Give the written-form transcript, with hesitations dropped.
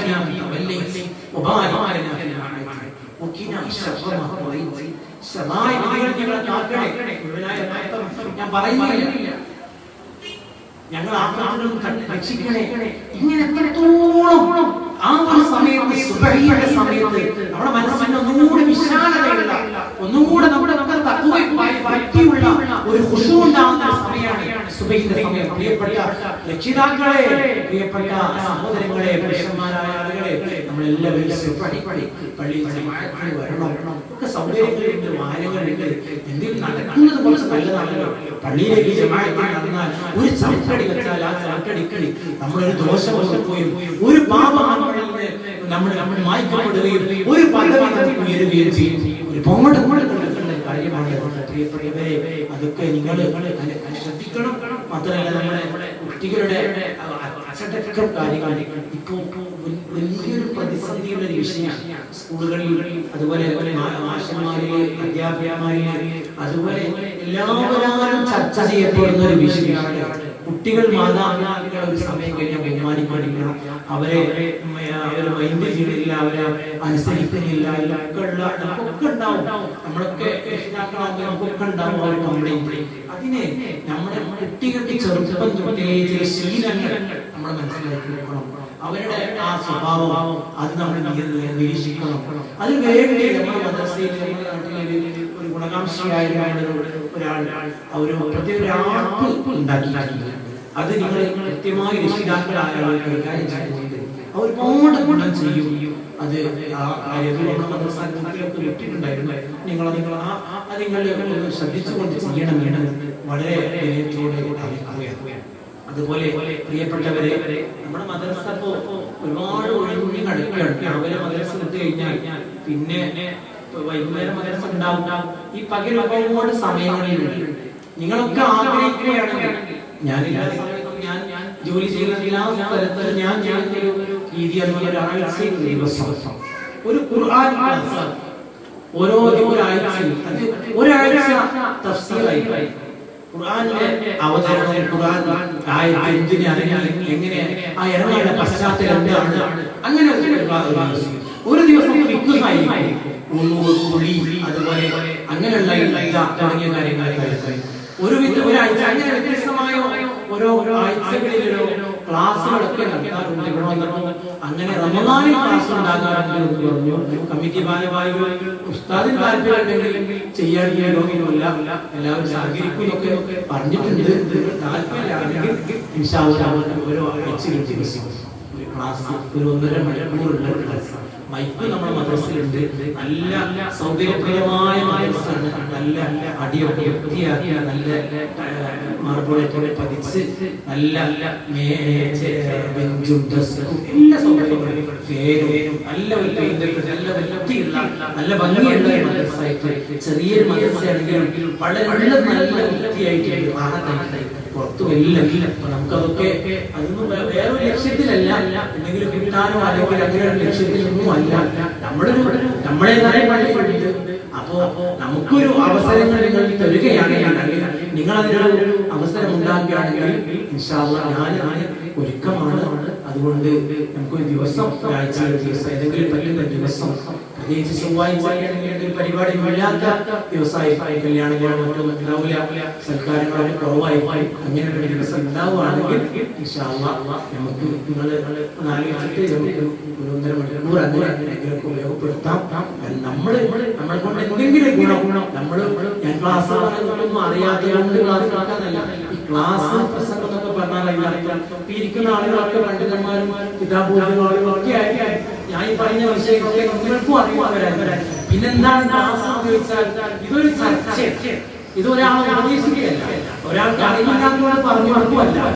فيمن توليت وبارك لنا فيما أعطيت وقنا شر ما قضيت സമായ വിധികൾ ഞങ്ങളെ കാക്കണേ. ഞാൻ പറയുന്നില്ല ഞങ്ങൾ ആക്രമണം രക്ഷിക്കണേ. ഇങ്ങനെ എത്രത്തോളം ആ ഒരു സമയത്ത് സുബഹിയുടെ സമയത്ത് നമ്മുടെ മനസ്സിന് ഒന്നുകൂടെ വിശാലതയുള്ള ഒന്നുകൂടെ നമ്മുടെ പറ്റിയുള്ള ഒരു ഖുശൂ ഉണ്ടാകുന്ന സമയമാണ് സുബഹിയുടെ സമയം. പ്രിയപ്പെട്ട രക്ഷിതാക്കളെ, പ്രിയപ്പെട്ട സഹോദരങ്ങളെ, പുരുഷന്മാരായ ആളുകളെ, നമ്മളെല്ലാവരും പള്ളിയിൽ ജമാഅത്തിന് വരണം. ഒക്കെ സൗകര്യങ്ങളുണ്ട്, വാഹനങ്ങളുണ്ട്, എന്തെങ്കിലും നടക്കുന്നത് കുറച്ച് നല്ലതാണല്ലോ. പള്ളിയിലേക്ക് ജമാഅത്തിന് നടന്നാൽ ഒരു ചവിട്ടടി വെച്ചാൽ ആ ചവിട്ടടിക്കടി നമ്മളൊരു ദോഷം പോയും ഒരു പാപം നമ്മൾ മായ്ക്കപ്പെടുകയും ഒരു പദവി നമുക്ക് ഉയരുകയും ചെയ്യും. ഒരുപാട് കൊടുക്കേണ്ട കാര്യമാണ് പ്രിയപ്പെട്ടവരെ. അതൊക്കെ നിങ്ങൾ ശ്രദ്ധിക്കണം. മാത്രമല്ല നമ്മുടെ കുട്ടികളുടെ അച്ചടക്കം കാര്യങ്ങൾ ഇപ്പോ വലിയൊരു പ്രതിസന്ധിയുള്ള ഒരു വിഷയമാണ്. സ്കൂളുകളിൽ അതുപോലെ മാഷന്മാരില് അധ്യാപകന്മാരില് അതുപോലെ എല്ലാവരും ചർച്ച ചെയ്യപ്പെടുന്ന ഒരു വിഷയമാണ് കുട്ടികൾ മാതാപിതാക്കളെ ഒരു സമയം കഴിഞ്ഞാൽ ബഹുമാനിക്കുന്നില്ല, അവരെ മൈൻഡ് ചെയ്യണില്ല, അവരെ അനുസരിക്കുന്നില്ല. നമുക്കൊക്കെ ഉണ്ടാവും, നമ്മളൊക്കെ രക്ഷിതാക്കളാകുമ്പോൾ നമുക്കൊക്കെ ഉണ്ടാവും അവർ കംപ്ലൈന്റ്. അതിനെ നമ്മുടെ കുട്ടികൾക്ക് ചെറുപ്പം തൊട്ടേ ചില ശീലങ്ങൾ നമ്മൾ മനസ്സിലാക്കി വെക്കണം. അവരുടെ ആ സ്വഭാവം അത് നമ്മൾ നിരീക്ഷിക്കണം. അത് വേണ്ടി നമ്മുടെ മദ്രസയിൽ നമ്മുടെ നാട്ടിലെ ഒരു ഗുണകാംക്ഷിയായ ഒരാൾ ഒരു പ്രത്യേക ആപ്പ് ഉണ്ടാക്കിയിട്ടുണ്ട്. അത് നിങ്ങൾ കൃത്യമായി രക്ഷിതാക്കളായ കൈകാര്യം ചെയ്തുകൊണ്ട് ഒരുപാട് ഗുണം ചെയ്യും. അത് മദ്രസയിലൊക്കെ വിട്ടിട്ടുണ്ടായിരുന്നു. നിങ്ങൾ ശ്രദ്ധിച്ചുകൊണ്ട് ചെയ്യണമെന്ന് വളരെ വിനയത്തോടെ അറിയിക്കുകയാണ്. അതുപോലെ പ്രിയപ്പെട്ടവരെ, നമ്മുടെ മദ്രസ ഒരുപാട് ഒഴിഞ്ഞു കിടക്കുകയാണ്. രാവിലെ മദ്രസ വിട്ട് കഴിഞ്ഞാൽ പിന്നെ വൈകുന്നേരം മദ്രസ ഉണ്ടാവും. ഈ പകൽ ഒരുപാട് സമയങ്ങളിലുണ്ട്. നിങ്ങളൊക്കെ ആഗ്രഹിക്കുകയാണെങ്കിൽ ഞാൻ ജോലി ചെയ്യുന്ന എല്ലാ സ്ഥലത്തും ഞാൻ ചെയ്യുന്നൊരു രീതി അതുപോലെ ഒരാഴ്ചയിൽ ദിവസം ഒരു ഖുർആൻ ക്ലാസ് ഓരോ ഒരാഴ്ചയിൽ അത് ഒരാഴ്ച തഫ്സീറായി ഖുർആനിലെ അവതരണം, ഖുർആൻ ആയത്ത് എന്തിനെ ഇറങ്ങി, എങ്ങനെ ആ ഇറങ്ങിയുടെ പശ്ചാത്തലം എന്താണ്, അങ്ങനെ ഒരു ദിവസം അതുപോലെ അങ്ങനെയുള്ള തുടങ്ങിയ കാര്യങ്ങളൊക്കെ ഒരാഴ്ച അങ്ങനെ വ്യത്യസ്തമായ ഓരോ ആഴ്ചകളിലോ ക്ലാസ്സുകളൊക്കെ നടത്താറുണ്ട്. അങ്ങനെ റമദാനിൽ ക്ലാസ് ഉണ്ടാകാറുണ്ട് എന്ന് പറഞ്ഞു. കമ്മിറ്റി ഭാരവാഹികൾ ഉസ്താദിന് താല്പര്യമുണ്ടെങ്കിൽ ചെയ്യാൻ യോഗമില്ല, എല്ലാവരും സഹകരിക്കുന്നൊക്കെ പറഞ്ഞിട്ടുണ്ട്. താല്പര്യമാണെങ്കിൽ ഇൻഷാ അല്ലാഹ് ഓരോ ആഴ്ചയിൽ ദിവസം ഒരു ക്ലാസ്, ഒരു 1.5 മണിക്കൂറുള്ള ക്ലാസ്. മൈക്ക് നമ്മുടെ മദ്രസയിലുണ്ട്. നല്ല സൗകര്യപ്രദമായ മദ്രസയാണ്. നല്ല അടിയൊക്കെ വൃത്തിയാക്കിയ നല്ല മാർബിളൊക്കെ പതിച്ച് നല്ല ബെഞ്ചും ഡെസ്കും എല്ലാ സൗകര്യങ്ങളും ഫേനും നല്ല നല്ല വൃത്തിയുള്ള നല്ല ഭംഗിയുള്ള മദ്രസയായിട്ട് ചെറിയൊരു മദ്രസയാണെങ്കിലും വളരെ നല്ല വൃത്തിയായിട്ട് പുറത്തു എല്ലാം. നമുക്കതൊക്കെ അതൊന്നും വേറൊരു ലക്ഷ്യത്തിലല്ല, എന്തെങ്കിലും കിട്ടാനോ അല്ലെങ്കിൽ അങ്ങനെ ഒരു ലക്ഷ്യത്തിലൊന്നും അല്ല. നമ്മളേതായ പള്ളിയുണ്ട്. അപ്പോ നമുക്കൊരു അവസരങ്ങൾ നിങ്ങൾ തരികയാണെങ്കിൽ, നിങ്ങൾ അതിനൊരു അവസരം ഉണ്ടാക്കുകയാണെങ്കിൽ ഇൻഷാ അല്ലാഹ് ഞാൻ ഒരുക്കമാണ്. അതുകൊണ്ട് നമുക്കൊരു ദിവസം, ഒരാഴ്ച ദിവസം, ഏതെങ്കിലും പറ്റുന്ന ദിവസം, പ്രത്യേകിച്ച് ചൊവ്വാഴ്ച ഒരു പരിപാടി ഇല്ലാത്ത വ്യവസായ കല്യാണങ്ങളോ മറ്റോ ഉണ്ടാവില്ല, സൽക്കാരങ്ങളൊക്കെ കുറവായി അങ്ങനെ ഒരു ദിവസം ഉണ്ടാവുകയാണെങ്കിൽ ഇൻഷാ അല്ലാഹ് നമുക്ക് നിങ്ങൾ ആലോചിച്ചിട്ട് നമുക്ക് ഒരു 1.5 മണിക്കൂർ അങ്ങനെയൊക്കെ ഉപയോഗപ്പെടുത്താം. നമ്മളെ കൊണ്ട് എന്തെങ്കിലും ഗുണം ഞാൻ ക്ലാസ് ഒന്നും അറിയാതെ കൊണ്ട് ക്ലാസ് നടക്കാനല്ല. ഈ ക്ലാസ് പ്രസംഗം എന്നൊക്കെ പറഞ്ഞാൽ ഇരിക്കുന്ന ആളുകളൊക്കെ പണ്ഡിതന്മാരും കിതാബുകളും ഒക്കെ ആയി ഞാൻ ഈ പറഞ്ഞ വിഷയങ്ങളൊക്കെ നിങ്ങൾക്കും അറിയാൻ. പിന്നെന്താണ് ക്ലാസ് എന്ന് ചോദിച്ചാൽ ഇതൊരു ചർച്ച. ഇതൊരാളെ ഉപദേശിക്കുകയല്ല, ഒരാൾക്ക് അറിയില്ലാത്തവരോട് പറഞ്ഞു കൊടുക്കുമല്ല.